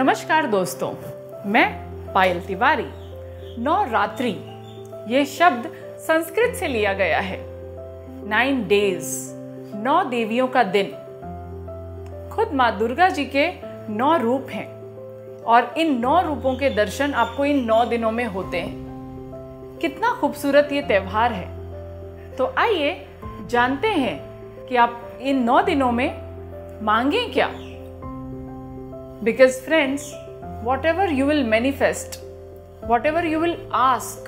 नमस्कार दोस्तों, मैं पायल तिवारी। नवरात्रि ये शब्द संस्कृत से लिया गया है। 9 डेज, 9 देवियों का दिन। खुद माँ दुर्गा जी के 9 रूप हैं और इन 9 रूपों के दर्शन आपको इन 9 दिनों में होते हैं। कितना खूबसूरत ये त्योहार है। तो आइए जानते हैं कि आप इन 9 दिनों में मांगें क्या। Because friends, whatever you will manifest, whatever you will ask,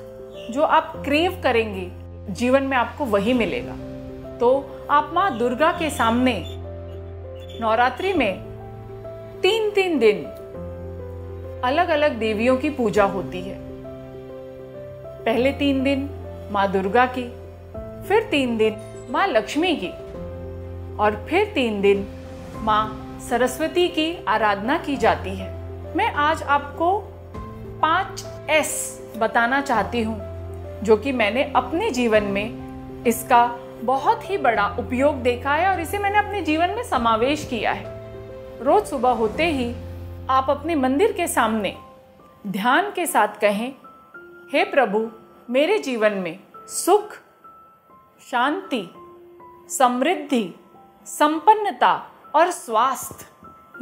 जो आप क्रेव करेंगे जीवन में आपको वही मिलेगा। तो आप माँ दुर्गा के सामने नवरात्रि में 3 दिन अलग अलग देवियों की पूजा होती है। पहले 3 दिन माँ दुर्गा की, फिर 3 दिन माँ लक्ष्मी की और फिर 3 दिन माँ सरस्वती की आराधना की जाती है। मैं आज आपको 5S बताना चाहती हूँ जो कि मैंने अपने जीवन में इसका बहुत ही बड़ा उपयोग देखा है और इसे मैंने अपने जीवन में समावेश किया है। रोज सुबह होते ही आप अपने मंदिर के सामने ध्यान के साथ कहें, हे प्रभु, मेरे जीवन में सुख, शांति, समृद्धि, संपन्नता और स्वास्थ्य,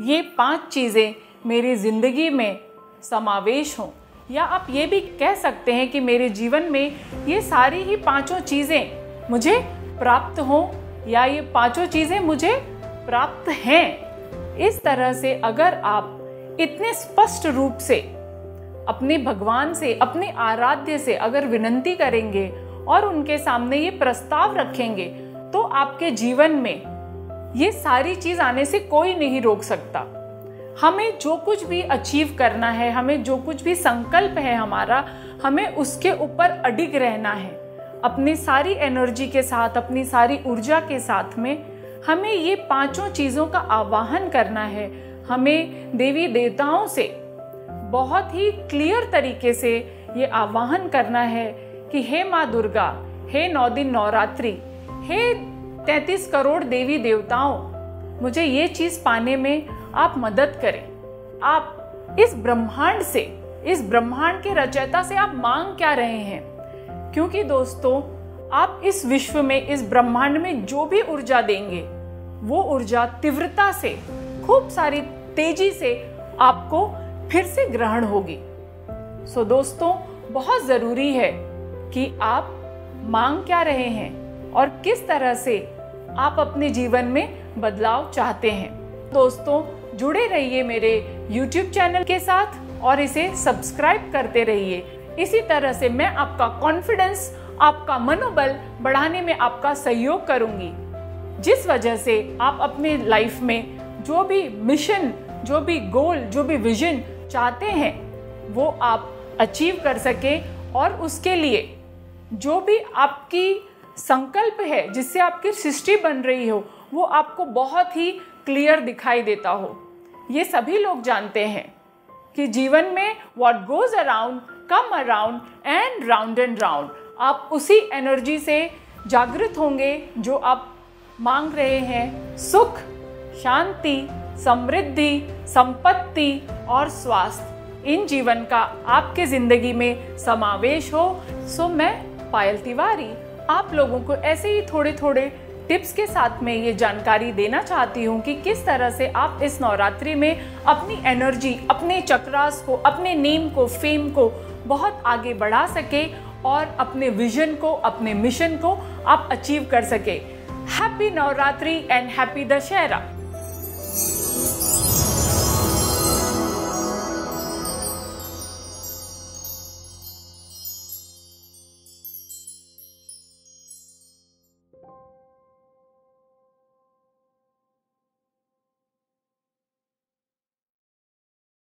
ये 5 चीज़ें मेरी ज़िंदगी में समावेश हों। या आप ये भी कह सकते हैं कि मेरे जीवन में ये सारी ही 5 चीज़ें मुझे प्राप्त हों या ये 5 चीज़ें मुझे प्राप्त हैं। इस तरह से अगर आप इतने स्पष्ट रूप से अपने भगवान से, अपने आराध्य से अगर विनती करेंगे और उनके सामने ये प्रस्ताव रखेंगे तो आपके जीवन में ये सारी चीज आने से कोई नहीं रोक सकता। हमें जो कुछ भी अचीव करना है, हमें जो कुछ भी संकल्प है हमारा, हमें उसके ऊपर अडिग रहना है। अपनी सारी एनर्जी के साथ, अपनी सारी ऊर्जा के साथ में हमें ये 5 चीज़ों का आवाहन करना है। हमें देवी देवताओं से बहुत ही क्लियर तरीके से ये आवाहन करना है कि हे माँ दुर्गा, हे 9 दिन नवरात्रि, हे 33 करोड़ देवी देवताओं, मुझे ये चीज़ पाने में आप मदद करें। आप इस ब्रह्मांड से, इस ब्रह्मांड के रचयिता से आप मांग क्या रहे हैं? क्योंकि दोस्तों, आप इस विश्व में, इस ब्रह्मांड में जो भी ऊर्जा देंगे वो ऊर्जा तीव्रता से, खूब सारी तेजी से आपको फिर से ग्रहण होगी। सो दोस्तों, बहुत ज़रूरी है कि आप मांग क्या रहे हैं और किस तरह से आप अपने जीवन में बदलाव चाहते हैं। दोस्तों, जुड़े रहिए मेरे YouTube चैनल के साथ और इसे सब्सक्राइब करते रहिए। इसी तरह से मैं आपका कॉन्फिडेंस, आपका मनोबल बढ़ाने में आपका सहयोग करूंगी, जिस वजह से आप अपने लाइफ में जो भी मिशन, जो भी गोल, जो भी विजन चाहते हैं वो आप अचीव कर सके और उसके लिए जो भी आपकी संकल्प है, जिससे आपकी सृष्टि बन रही हो, वो आपको बहुत ही क्लियर दिखाई देता हो। ये सभी लोग जानते हैं कि जीवन में what goes around come around and round. आप उसी एनर्जी से जागृत होंगे जो आप मांग रहे हैं। सुख, शांति, समृद्धि, संपत्ति और स्वास्थ्य, इन जीवन का आपके जिंदगी में समावेश हो। सो मैं पायल तिवारी आप लोगों को ऐसे ही थोड़े टिप्स के साथ में ये जानकारी देना चाहती हूँ कि किस तरह से आप इस नवरात्रि में अपनी एनर्जी, अपने चक्रास को, अपने नेम को, फेम को बहुत आगे बढ़ा सके और अपने विजन को, अपने मिशन को आप अचीव कर सके। Happy Navratri and happy Dussehra.